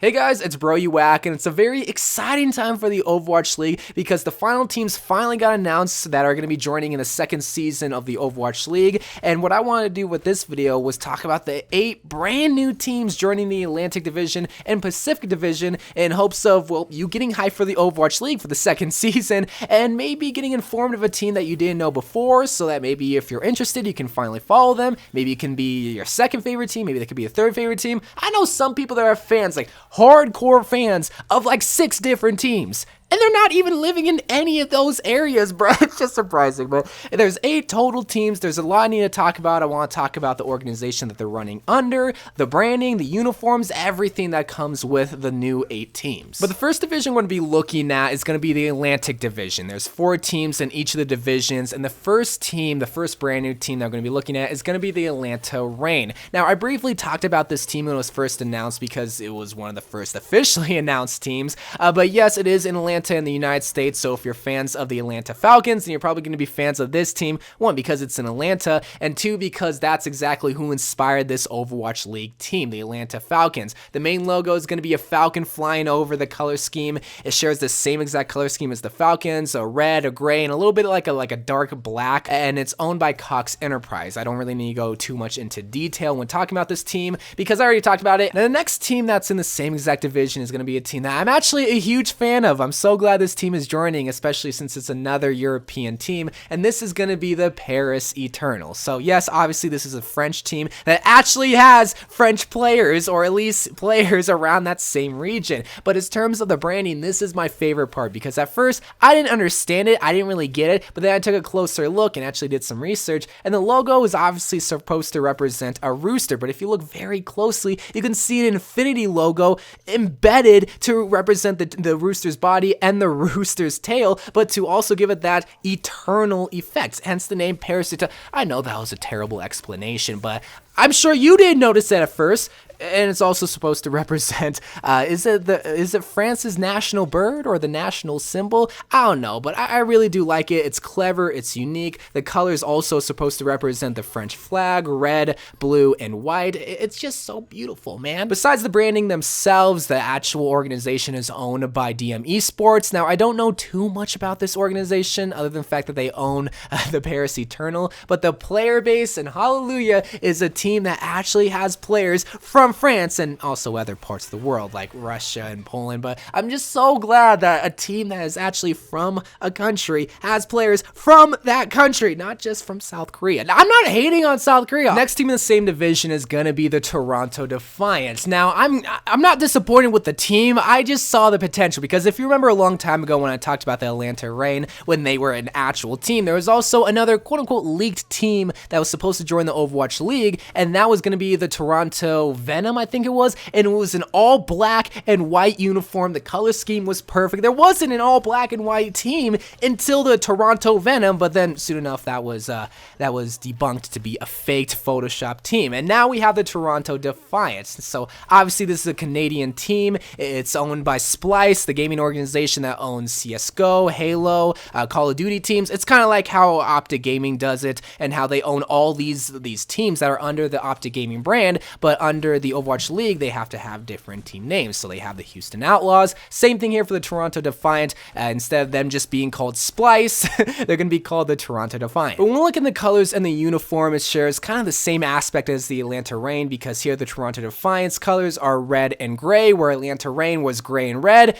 Hey guys, it's Bro You Whack, and it's a very exciting time for the Overwatch League because the final teams finally got announced that are going to be joining in the second season of the Overwatch League. And what I wanted to do with this video was talk about the 8 brand new teams joining the Atlantic Division and Pacific Division in hopes of, well, you getting hyped for the Overwatch League for the second season and maybe getting informed of a team that you didn't know before, so that maybe if you're interested, you can finally follow them. Maybe it can be your second favorite team, maybe they could be a third favorite team. I know some people that are fans, like hardcore fans of like 6 different teams, and they're not even living in any of those areas, bro. It's just surprising. But there's 8 total teams. There's a lot I need to talk about. I want to talk about the organization that they're running under, the branding, the uniforms, everything that comes with the new 8 teams. But the first division we're going to be looking at is going to be the Atlantic Division. There's 4 teams in each of the divisions, and the first team, the first brand new team that we're going to be looking at is going to be the Atlanta Reign. Now, I briefly talked about this team when it was first announced because it was one of the first officially announced teams. But yes, it is in Atlanta in the United States, so if you're fans of the Atlanta Falcons, then you're probably going to be fans of this team. 1, because it's in Atlanta, and 2, because that's exactly who inspired this Overwatch League team, the Atlanta Falcons. The main logo is going to be a falcon flying over. The color scheme, it shares the same exact color scheme as the Falcons, a red, a gray, and a little bit like a dark black, and it's owned by Cox Enterprise. I don't really need to go too much into detail when talking about this team because I already talked about it. Now, the next team that's in the same exact division is going to be a team that I'm actually a huge fan of. I'm so glad this team is joining, especially since it's another European team, and this is going to be the Paris Eternals. So yes, obviously this is a French team that actually has French players, or at least players around that same region. But in terms of the branding, this is my favorite part because at first I didn't understand it, I didn't really get it, but then I took a closer look and actually did some research, and the logo is obviously supposed to represent a rooster, but if you look very closely, you can see an infinity logo embedded to represent the rooster's body and the rooster's tail, but to also give it that eternal effect, hence the name Paris Eternal. I know that was a terrible explanation, but I'm sure you didn't notice that at first. And it's also supposed to represent, is it France's national bird or the national symbol? I don't know, but I really do like it. It's clever, it's unique. The color is also supposed to represent the French flag, red, blue, and white. It's just so beautiful, man. Besides the branding themselves, the actual organization is owned by DM Esports. Now, I don't know too much about this organization other than the fact that they own the Paris Eternal, but the player base, and hallelujah, is a team that actually has players from France and also other parts of the world like Russia and Poland. But I'm just so glad that a team that is actually from a country has players from that country, not just from South Korea. Now, I'm not hating on South Korea. Next team in the same division is gonna be the Toronto Defiant. Now, I'm not disappointed with the team. I just saw the potential because if you remember a long time ago when I talked about the Atlanta Reign, when they were an actual team, there was also another quote-unquote leaked team that was supposed to join the Overwatch League, and that was gonna be the Toronto Venom, I think it was, and it was an all black and white uniform. The color scheme was perfect. There wasn't an all black and white team until the Toronto Venom, but then soon enough that was debunked to be a faked Photoshop team, and now we have the Toronto Defiant. So obviously this is a Canadian team. It's owned by Splice, the gaming organization that owns CS:GO, Halo, Call of Duty teams. It's kind of like how Optic Gaming does it, and how they own all these teams that are under the Optic Gaming brand, but under the Overwatch League, they have to have different team names. So they have the Houston Outlaws. Same thing here for the Toronto Defiant. Instead of them just being called Splice, they're going to be called the Toronto Defiant. But when we look at the colors and the uniform, it shares kind of the same aspect as the Atlanta Reign, because here the Toronto Defiant's colors are red and gray, where Atlanta Reign was gray and red.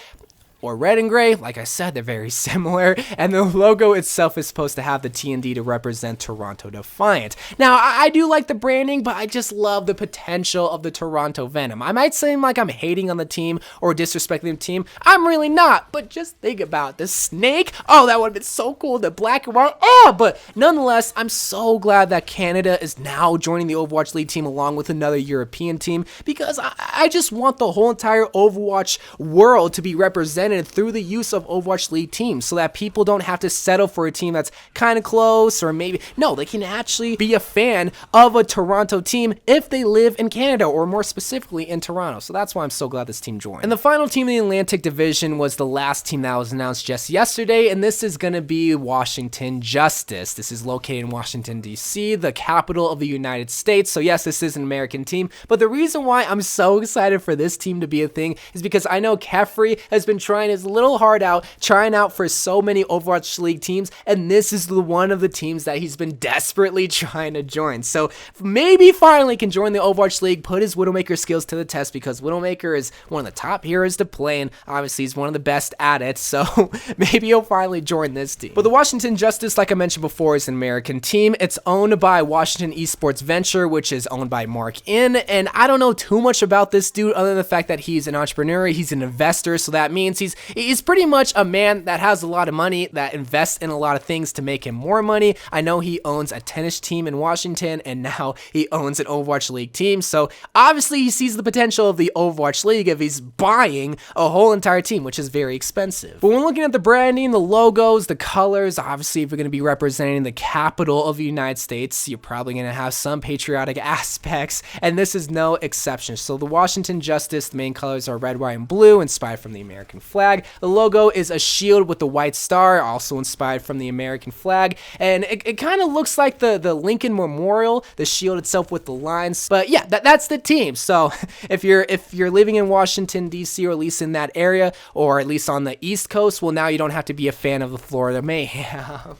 Or red and gray. Like I said, they're very similar, and the logo itself is supposed to have the TND to represent Toronto Defiant. Now, I do like the branding, but I just love the potential of the Toronto Venom. I might seem like I'm hating on the team or disrespecting the team. I'm really not, but just think about the snake. Oh, that would have been so cool, the black and white. Oh, but nonetheless, I'm so glad that Canada is now joining the Overwatch League team along with another European team, because I just want the whole entire Overwatch world to be represented represented through the use of Overwatch League teams so that people don't have to settle for a team that's kind of close, or maybe, no, they can actually be a fan of a Toronto team if they live in Canada, or more specifically in Toronto. So that's why I'm so glad this team joined. And the final team in the Atlantic Division was the last team that was announced just yesterday, and this is going to be Washington Justice. This is located in Washington, D.C., the capital of the United States. So yes, this is an American team, but the reason why I'm so excited for this team to be a thing is because I know Kefri has been trying his little heart out, trying out for so many Overwatch League teams, and this is the one of the teams that he's been desperately trying to join. So maybe finally can join the Overwatch League, put his Widowmaker skills to the test, because Widowmaker is one of the top heroes to play, and obviously he's one of the best at it, so maybe he'll finally join this team. But the Washington Justice, like I mentioned before, is an American team. It's owned by Washington Esports Venture, which is owned by Mark In, and I don't know too much about this dude other than the fact that he's an entrepreneur, he's an investor, so that means he's pretty much a man that has a lot of money, that invests in a lot of things to make him more money. I know he owns a tennis team in Washington, and now he owns an Overwatch League team, so obviously he sees the potential of the Overwatch League if he's buying a whole entire team, which is very expensive. But when looking at the branding, the logos, the colors, obviously if you're going to be representing the capital of the United States, you're probably going to have some patriotic aspects, and this is no exception. So the Washington Justice, the main colors are red, white, and blue, inspired from the American flag. The logo is a shield with the white star, also inspired from the American flag, and it kind of looks like the Lincoln Memorial, the shield itself with the lines. But yeah, that's the team. So if you're living in Washington, D.C., or at least in that area, or at least on the East Coast, well, now you don't have to be a fan of the Florida Mayhem.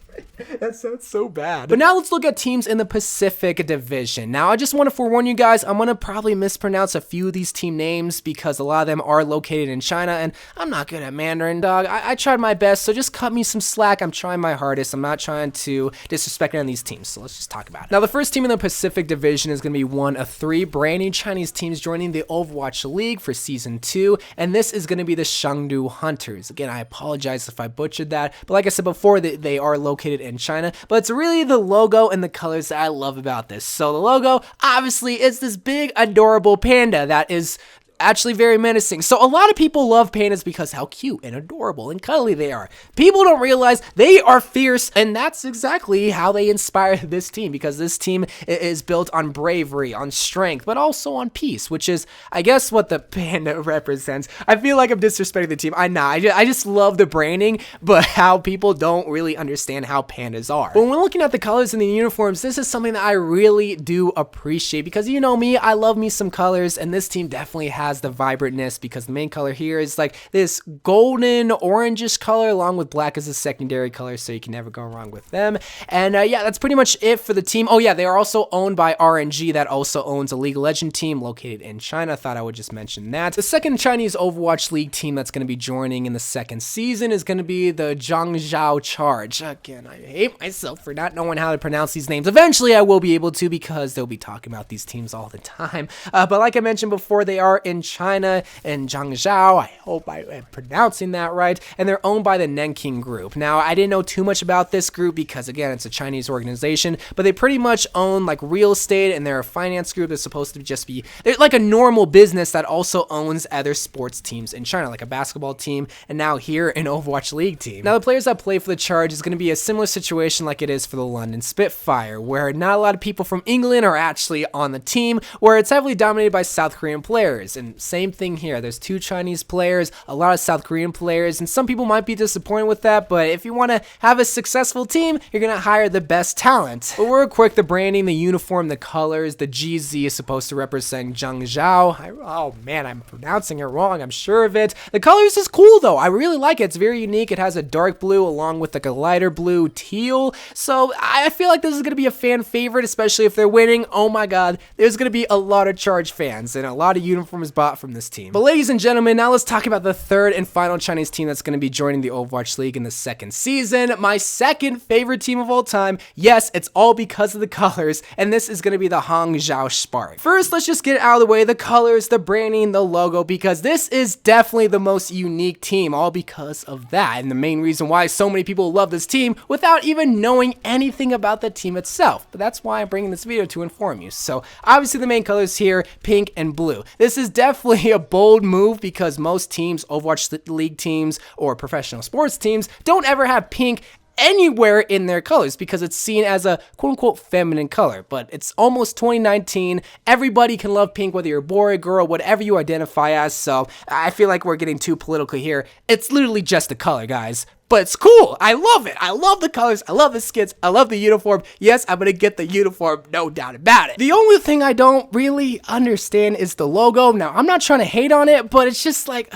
That sounds so bad. But now let's look at teams in the Pacific Division. Now, I just want to forewarn you guys, I'm going to probably mispronounce a few of these team names because a lot of them are located in China, and I'm not good at Mandarin, dog. I tried my best, so just cut me some slack. I'm trying my hardest. I'm not trying to disrespect any of these teams, so let's just talk about it. Now, the first team in the Pacific Division is going to be one of three brand new Chinese teams joining the Overwatch League for Season 2, and this is going to be the Chengdu Hunters. Again, I apologize if I butchered that, but like I said before, they are located in China, but it's really the logo and the colors that I love about this. So the logo, obviously, is this big, adorable panda that is actually very menacing. So a lot of people love pandas because how cute and adorable and cuddly they are. People don't realize they are fierce, and that's exactly how they inspire this team, because this team is built on bravery, on strength, but also on peace, which is, I guess, what the panda represents. I feel like I'm disrespecting the team. I know. I just love the branding, but how people don't really understand how pandas are. But when we're looking at the colors and the uniforms, this is something that I really do appreciate, because you know me, I love me some colors, and this team definitely has the vibrantness, because the main color here is like this golden orangish color along with black as a secondary color, so you can never go wrong with them. And yeah, that's pretty much it for the team. Oh yeah, they are also owned by RNG, that also owns a League of Legends team located in China. I thought I would just mention that. The second Chinese Overwatch League team that's going to be joining in the second season is going to be the Guangzhou Charge. Again, I hate myself for not knowing how to pronounce these names. Eventually I will be able to, because they'll be talking about these teams all the time. But like I mentioned before, they are in China, and Zhangzhou, I hope I am pronouncing that right, and they're owned by the Nanking Group. Now, I didn't know too much about this group because, again, it's a Chinese organization, but they pretty much own like real estate, and they're a finance group that's supposed to just be, they're like a normal business that also owns other sports teams in China, like a basketball team, and now here an Overwatch League team. Now, the players that play for the Charge is going to be a similar situation like it is for the London Spitfire, where not a lot of people from England are actually on the team, where it's heavily dominated by South Korean players. And same thing here. There's two Chinese players, a lot of South Korean players, and some people might be disappointed with that, but if you want to have a successful team, you're going to hire the best talent. But real quick, the branding, the uniform, the colors, the GZ is supposed to represent Zhangzhou. Oh man, I'm pronouncing it wrong, I'm sure of it. The colors is cool though. I really like it. It's very unique. It has a dark blue along with like a lighter blue teal. So I feel like this is going to be a fan favorite, especially if they're winning. Oh my god, there's going to be a lot of Charge fans and a lot of uniforms bought from this team. But ladies and gentlemen, now let's talk about the third and final Chinese team that's going to be joining the Overwatch League in the second season. My second favorite team of all time. Yes, it's all because of the colors, and this is going to be the Hangzhou Spark. First, let's just get out of the way, the colors, the branding, the logo, because this is definitely the most unique team, all because of that, and the main reason why so many people love this team without even knowing anything about the team itself. But that's why I'm bringing this video, to inform you. So obviously the main colors here, pink and blue. This is definitely definitely a bold move because most teams, Overwatch League teams or professional sports teams, don't ever have pink anywhere in their colors because it's seen as a quote-unquote feminine color. But it's almost 2019. Everybody can love pink, whether you're a boy, girl, whatever you identify as. So I feel like we're getting too political here. It's literally just a color, guys. But it's cool. I love it. I love the colors. I love the skins. I love the uniform. Yes, I'm going to get the uniform. No doubt about it. The only thing I don't really understand is the logo. Now, I'm not trying to hate on it, but it's just like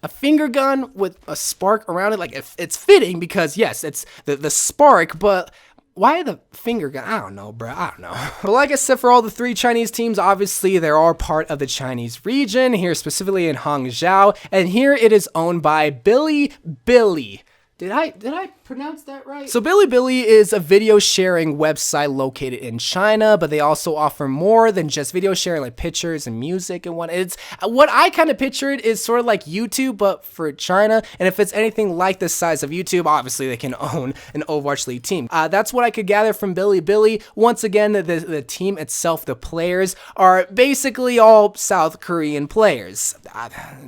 a finger gun with a spark around it. Like, it's fitting because, yes, it's the spark, but why the finger gun? I don't know, bro. I don't know. But like I said, for all the 3 Chinese teams, obviously, they are part of the Chinese region, here specifically in Hangzhou, and here it is owned by Bilibili. Did I pronounce that right? So Bilibili is a video sharing website located in China, but they also offer more than just video sharing, like pictures and music and what. It's what I kind of pictured is sort of like YouTube, but for China. And if it's anything like the size of YouTube, obviously they can own an Overwatch League team. That's what I could gather from Bilibili. Once again, the team itself, the players, are basically all South Korean players.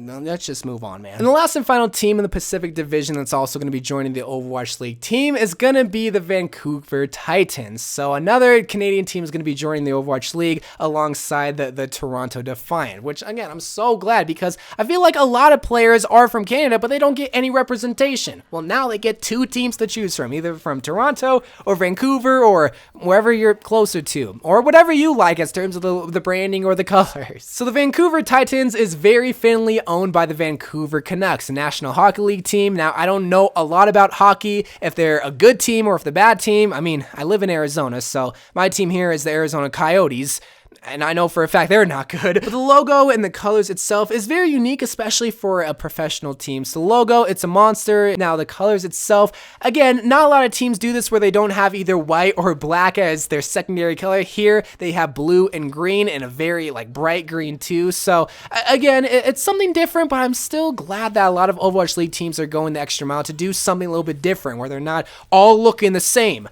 Let's just move on, man. And the last and final team in the Pacific Division that's also going to be joining the Overwatch League team is going to be the Vancouver Titans. So another Canadian team is going to be joining the Overwatch League alongside the Toronto Defiant, which again, I'm so glad because I feel like a lot of players are from Canada, but they don't get any representation. Well, now they get 2 teams to choose from, either from Toronto or Vancouver or wherever you're closer to, or whatever you like as terms of the branding or the colors. So the Vancouver Titans is very thinly owned by the Vancouver Canucks, a National Hockey League team. Now, I don't know a lot about hockey, if they're a good team or if they're a bad team. I mean, I live in Arizona, so my team here is the Arizona Coyotes, and I know for a fact they're not good. But the logo and the colors itself is very unique, especially for a professional team. So the logo, it's a monster. Now the colors itself, again, not a lot of teams do this where they don't have either white or black as their secondary color. Here, they have blue and green and a very like bright green too. So again, it's something different, but I'm still glad that a lot of Overwatch League teams are going the extra mile to do something a little bit different where they're not all looking the same.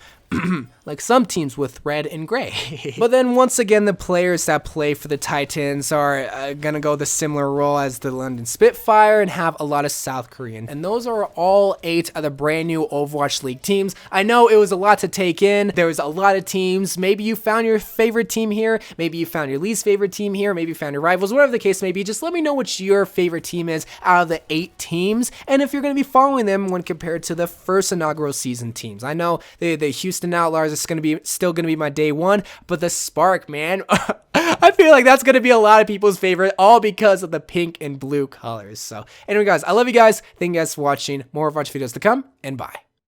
Like some teams with red and gray. But then once again, the players that play for the Titans are gonna go the similar role as the London Spitfire and have a lot of South Korean. And those are all 8 of the brand new Overwatch League teams. I know it was a lot to take in. There was a lot of teams. Maybe you found your favorite team here. Maybe you found your least favorite team here. Maybe you found your rivals. Whatever the case may be, just let me know what your favorite team is out of the 8 teams. And if you're gonna be following them when compared to the first inaugural season teams. I know the Houston Outlaws is still gonna be my day 1, but the Spark, man, I feel like that's gonna be a lot of people's favorite, all because of the pink and blue colors. So anyway, guys, I love you guys. Thank you guys for watching. More Overwatch videos to come, and bye.